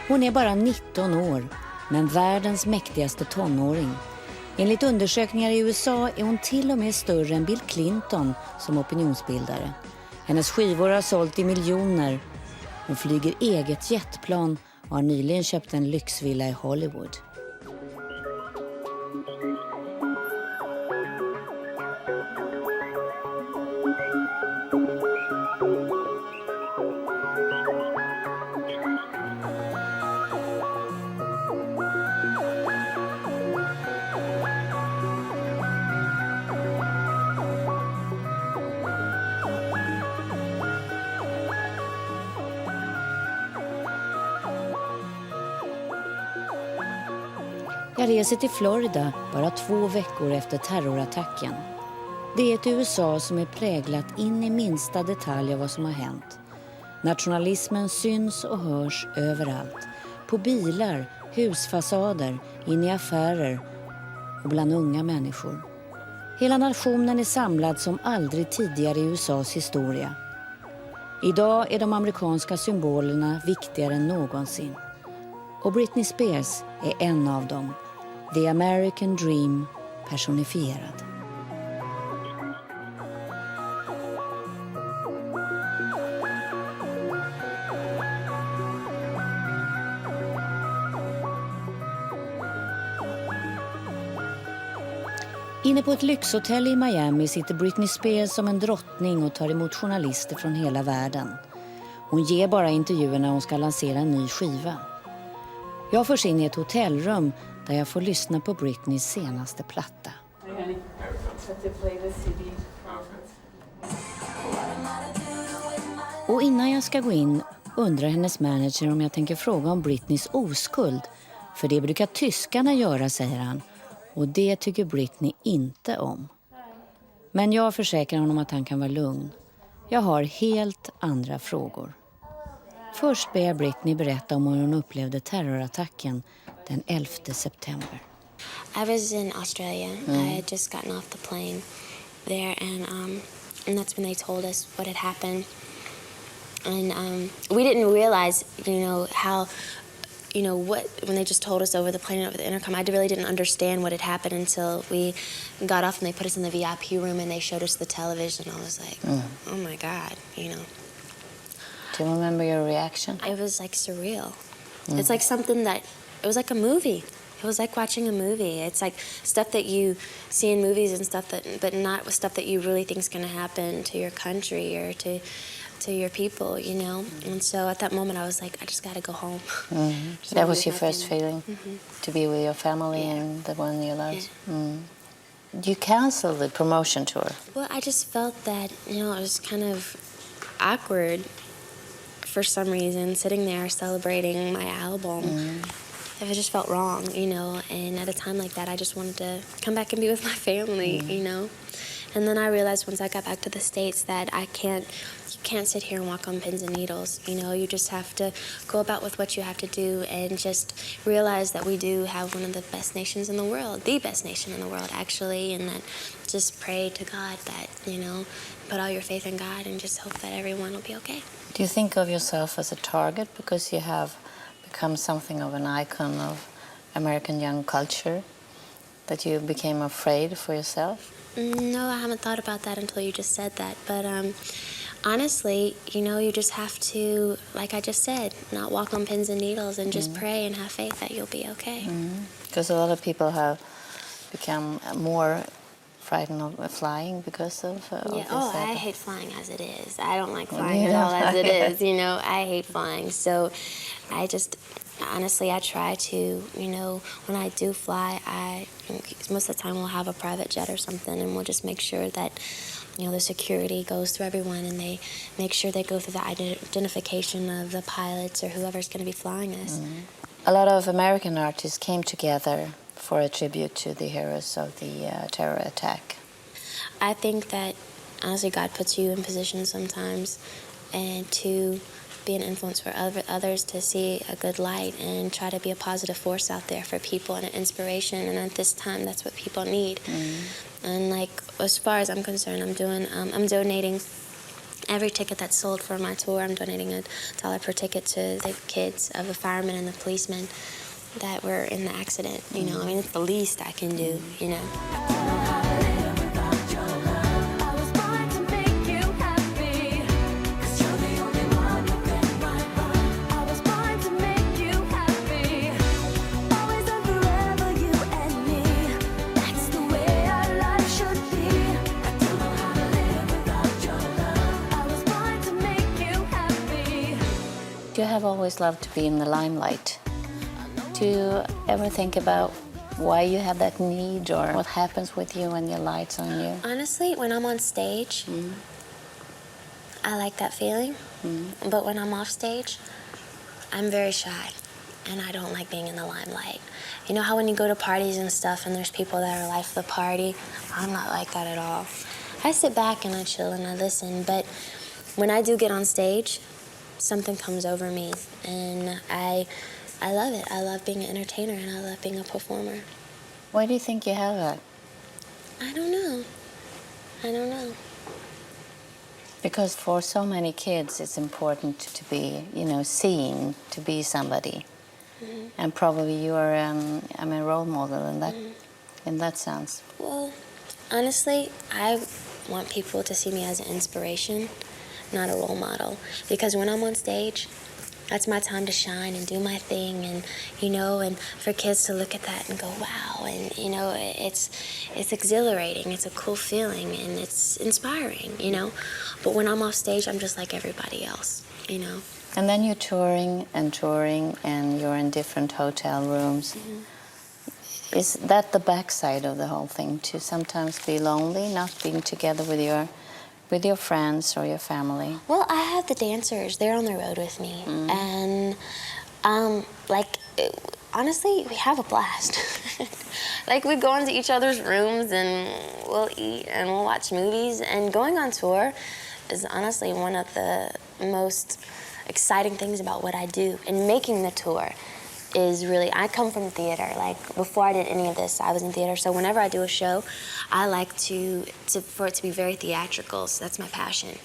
Hon är bara 19 år, men världens mäktigaste tonåring. Enligt undersökningar i USA är hon till och med större än Bill Clinton som opinionsbildare. Hennes skivor har sålt i miljoner. Hon flyger eget jetplan och har nyligen köpt en lyxvilla i Hollywood. Jag reser till Florida bara 2 veckor efter terrorattacken. Det är ett USA som är präglat in i minsta detalj av vad som har hänt. Nationalismen syns och hörs överallt. På bilar, husfasader, in i affärer och bland unga människor. Hela nationen är samlad som aldrig tidigare i USAs historia. Idag är de amerikanska symbolerna viktigare än någonsin. Och Britney Spears är en av dem. The American Dream personifierad. Inne på ett lyxhotell i Miami sitter Britney Spears som en drottning och tar emot journalister från hela världen. Hon ger bara intervjuer när hon ska lansera en ny skiva. Jag förs in i ett hotellrum där jag får lyssna på Britneys senaste platta. Och innan jag ska gå in undrar hennes manager om jag tänker fråga om Britneys oskuld. För det brukar tyskarna göra, säger han. Och det tycker Britney inte om. Men jag försäkrar honom att han kan vara lugn. Jag har helt andra frågor. Först ber jag Britney berätta om hur hon upplevde terrorattacken den 11 september. I was in Australia. I had just gotten off the plane there, and that's when they told us what had happened. And we didn't realize, how, when they just told us over the plane, over the intercom. I really didn't understand what had happened until we got off and they put us in the VIP room and they showed us the television. I was like, oh my God, Do you remember your reaction? It was like surreal. It's like something that, it was like a movie. It was like watching a movie. It's like stuff that you see in movies and stuff but not stuff that you really think is going to happen to your country or to your people, And so at that moment I was like, I just got to go home. So that was your first feeling, to be with your family and the one you loved. Yeah. You canceled the promotion tour. Well, I just felt that, it was kind of awkward for some reason, sitting there celebrating my album. It just felt wrong, and at a time like that, I just wanted to come back and be with my family, And then I realized once I got back to the States that you can't sit here and walk on pins and needles, you just have to go about with what you have to do and just realize that we do have one of the best nations in the world, the best nation in the world, actually, and that just pray to God that, put all your faith in God and just hope that everyone will be okay. Do you think of yourself as a target because you have become something of an icon of American young culture, that you became afraid for yourself? No, I haven't thought about that until you just said that. But honestly, you just have to, like I just said, not walk on pins and needles and just pray and have faith that you'll be okay. Because a lot of people have become more frightened of flying because of this. I hate flying as it is. I don't like flying at all as it is. I hate flying. So I just, honestly, I try to, when I do fly, most of the time we'll have a private jet or something, and we'll just make sure that, the security goes through everyone, and they make sure they go through the identification of the pilots or whoever's going to be flying us. A lot of American artists came together for a tribute to the heroes of the terror attack. I think that, honestly, God puts you in positions sometimes and to be an influence for others, to see a good light and try to be a positive force out there for people and an inspiration. And at this time, that's what people need. And as far as I'm concerned, I'm donating Every ticket that's sold for my tour, I'm donating $1 per ticket to the kids of the firemen and the policemen that were in the accident. You know, I mean, it's the least I can do, you know. You have always loved to be in the limelight. Do you ever think about why you have that need or what happens with you when your light's on you? Honestly, when I'm on stage, I like that feeling. But when I'm off stage, I'm very shy and I don't like being in the limelight. You know how when you go to parties and stuff and there's people that are life of the party? I'm not like that at all. I sit back and I chill and I listen, but when I do get on stage, something comes over me, and I love it. I love being an entertainer, and I love being a performer. Why do you think you have that? I don't know. Because for so many kids, it's important to be, you know, seen, to be somebody. And probably you are a role model in that sense. Well, honestly, I want people to see me as an inspiration, not a role model, because when I'm on stage, that's my time to shine and do my thing, and you know, and for kids to look at that and go, wow, and you know, it's exhilarating, it's a cool feeling, and it's inspiring, you know. But when I'm off stage, I'm just like everybody else, you know. And then you're touring, and you're in different hotel rooms. Is that the backside of the whole thing, to sometimes be lonely, not being together with your friends or your family? Well, I have the dancers. They're on the road with me. And, honestly, we have a blast. Like, we go into each other's rooms and we'll eat and we'll watch movies. And going on tour is honestly one of the most exciting things about what I do. And making the tour is really, I come from theater. Like, before I did any of this, I was in theater. So whenever I do a show, I like for it to be very theatrical. So that's my passion.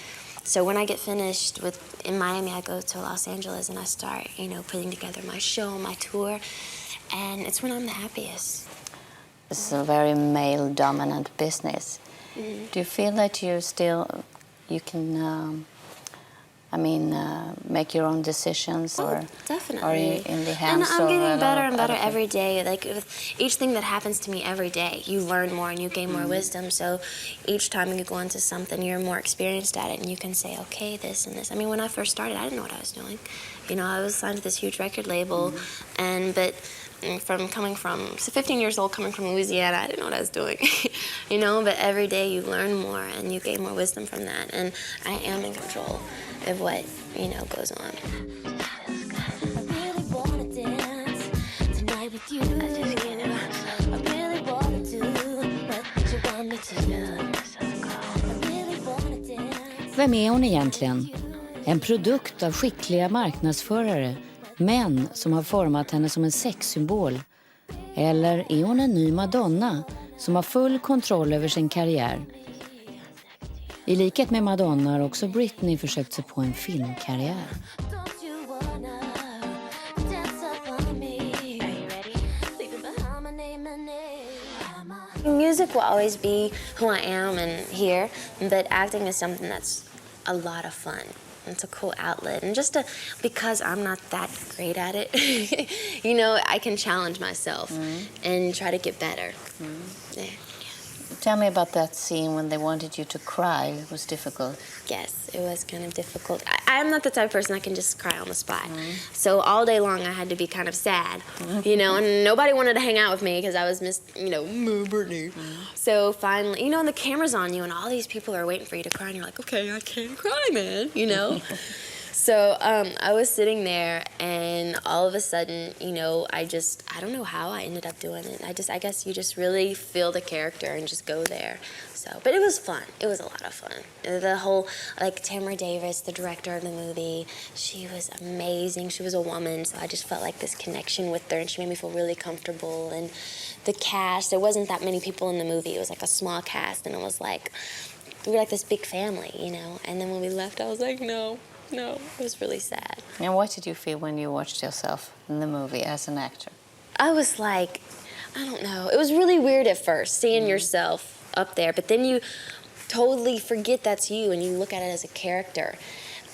So when I get finished in Miami, I go to Los Angeles and I start, you know, putting together my show, my tour. And it's when I'm the happiest. It's a very male-dominant business. Do you feel that you can make your own decisions, or definitely. are you in the hands and I'm getting of better and better other every day. Like, with each thing that happens to me every day, you learn more and you gain more wisdom. So each time you go into something, you're more experienced at it, and you can say, okay, this and this. I mean, when I first started, I didn't know what I was doing. You know, I was signed to this huge record label, but coming from 15 years old, coming from Louisiana, I didn't know what I was doing. You know, but every day you learn more and you gain more wisdom from that, and I am in control of what, you know, goes on. I really wanna dance tonight with you. I just can't. I really wanna do what you want me to do. I really wanna dance. Vem är hon egentligen? En produkt av skickliga marknadsförare, män som har format henne som en sexsymbol. Eller är hon en ny Madonna som har full kontroll över sin karriär? I likhet med Madonna har också Britney försökt sig på en filmkarriär. Music will always be who I am and here, but acting is something that's a lot of fun. It's a cool outlet, and because I'm not that great at it, you know, I can challenge myself and try to get better. Yeah. Tell me about that scene when they wanted you to cry. It was difficult. Yes, it was kind of difficult. I'm not the type of person that can just cry on the spot. So all day long I had to be kind of sad, you know, and nobody wanted to hang out with me because I was Britney. So finally, you know, and the camera's on you and all these people are waiting for you to cry and you're like, okay, I can't cry, man, you know. So I was sitting there, and all of a sudden, you know, I don't know how I ended up doing it. I guess you just really feel the character and just go there. So, but it was fun. It was a lot of fun. The whole, like, Tamara Davis, the director of the movie, she was amazing. She was a woman, so I just felt like this connection with her, and she made me feel really comfortable. And the cast, there wasn't that many people in the movie. It was like a small cast, and it was like we were like this big family, you know. And then when we left, I was like, no, it was really sad. And what did you feel when you watched yourself in the movie as an actor? I was like, I don't know. It was really weird at first, seeing yourself up there, but then you totally forget that's you and you look at it as a character.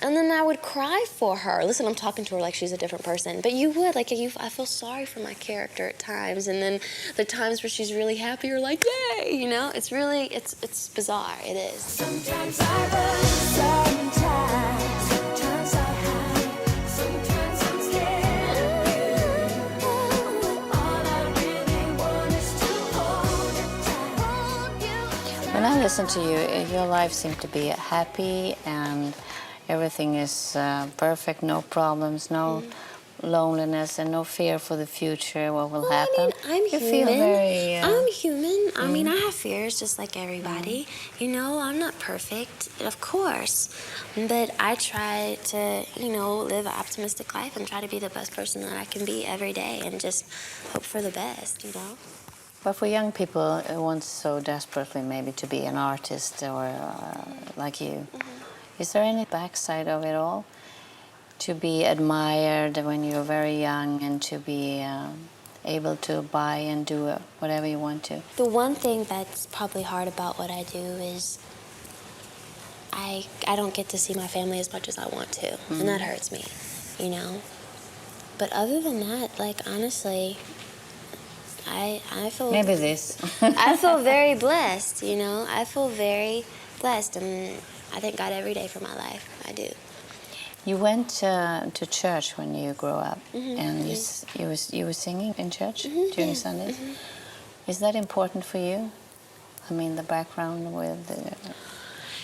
And then I would cry for her. Listen, I'm talking to her like she's a different person. But you would, like, I feel sorry for my character at times. And then the times where she's really happy, you're like, yay, you know? It's really, it's bizarre. It is. Sometimes I run, sometimes I hide, sometimes I'm scared of you. All I really want is to hold you. When I listen to you, your life seems to be happy and everything is perfect, no problems, no loneliness, and no fear for the future, what will happen. I mean, I'm you human. Feel very, I'm human. I mean, I have fears just like everybody. You know, I'm not perfect, of course. But I try to, you know, live an optimistic life and try to be the best person that I can be every day and just hope for the best, you know? But for young people who want so desperately maybe to be an artist or like you, is there any backside of it all? To be admired when you're very young and to be able to buy and do whatever you want to? The one thing that's probably hard about what I do is I don't get to see my family as much as I want to, and that hurts me, you know? But other than that, like, honestly, I feel... Maybe this. I feel very blessed, you know? I feel very blessed, and I thank God every day for my life. I do. You went to church when you grew up, and you were singing in church during Sundays. Is that important for you? I mean, the background with the...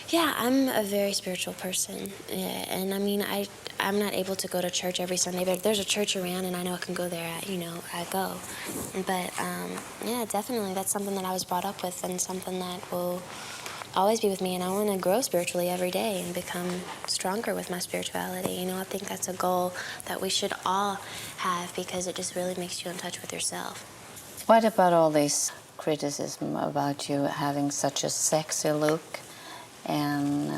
Yeah, I'm a very spiritual person, and I mean, I'm not able to go to church every Sunday, but if there's a church around and I know I can go there, you know, I go. But yeah, definitely, that's something that I was brought up with and something that will always be with me, and I want to grow spiritually every day and become stronger with my spirituality. You know, I think that's a goal that we should all have because it just really makes you in touch with yourself. What about all this criticism about you having such a sexy look and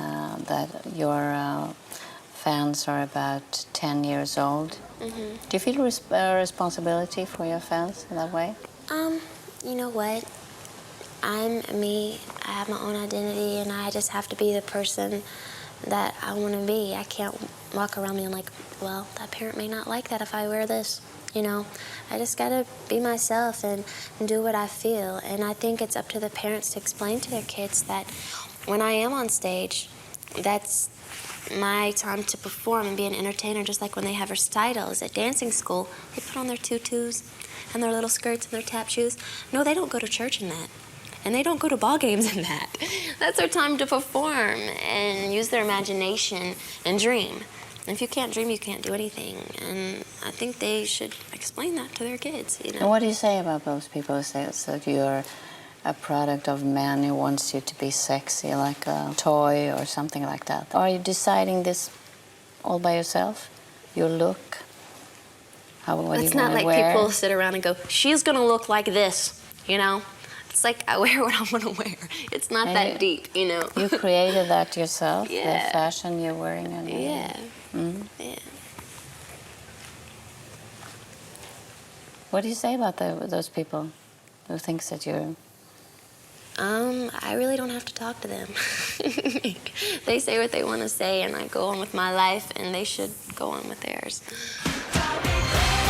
that your fans are about 10 years old? Do you feel responsibility for your fans in that way? You know what? I'm me. I have my own identity, and I just have to be the person that I want to be. I can't walk around being like, well, that parent may not like that if I wear this, you know. I just got to be myself and do what I feel. And I think it's up to the parents to explain to their kids that when I am on stage, that's my time to perform and be an entertainer, just like when they have recitals at dancing school. They put on their tutus and their little skirts and their tap shoes. No, they don't go to church in that. And they don't go to ball games in that. That's their time to perform and use their imagination and dream. And if you can't dream, you can't do anything. And I think they should explain that to their kids, you know. And what do you say about those people who say that you're a product of man who wants you to be sexy, like a toy or something like that? Are you deciding this all by yourself? Your look? What It's you not like wear? people sit around and go, she's gonna look like this, you know? It's like I wear what I want to wear. It's not And that deep, you know. You created that yourself, Yeah. the fashion you're wearing? And Yeah. Yeah. What do you say about those people who thinks that you're... I really don't have to talk to them. They say what they want to say, and I go on with my life, and they should go on with theirs.